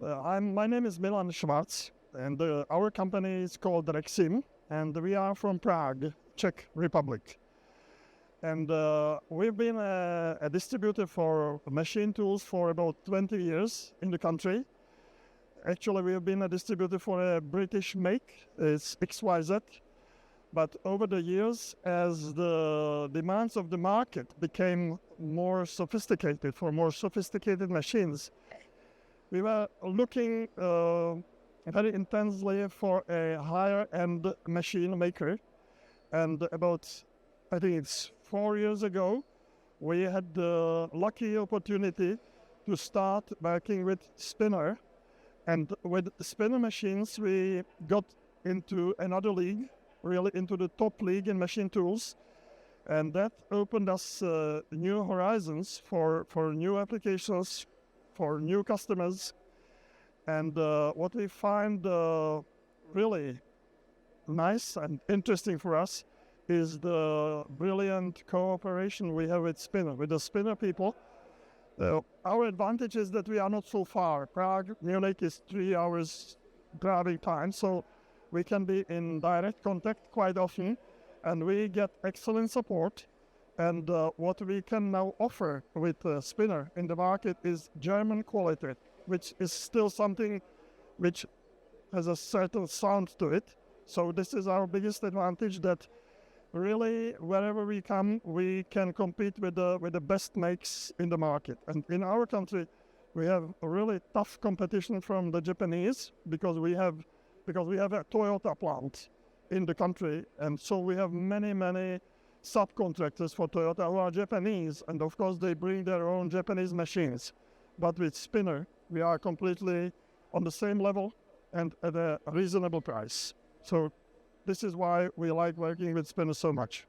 My name is Milan Švarc, and our company is called Rexim, and we are from Prague, Czech Republic. And we've been a distributor for machine tools for about 20 years in the country. Actually, we have been a distributor for a British make, it's XYZ. But over the years, as the demands of the market became more sophisticated, for more sophisticated machines, we were looking very intensely for a higher-end machine maker. And about, I think it's 4 years ago, we had the lucky opportunity to start working with spinner. And with spinner machines, we got into another league, really into the top league in machine tools. And that opened us new horizons for new applications, for new customers. And what we find really nice and interesting for us is the brilliant cooperation we have with spinner, with the spinner people. Our advantage is that we are not so far. Prague, New Lake is 3 hours driving time, so we can be in direct contact quite often, and we get excellent support. And what we can now offer with spinner in the market is German quality, which is still something which has a certain sound to it. So this is our biggest advantage, that really wherever we come, we can compete with the best makes in the market. And in our country, we have a really tough competition from the Japanese because we have a Toyota plant in the country, and so we have many subcontractors for Toyota who are Japanese, and of course they bring their own Japanese machines. But with spinner, we are completely on the same level and at a reasonable price. So this is why we like working with spinner so much.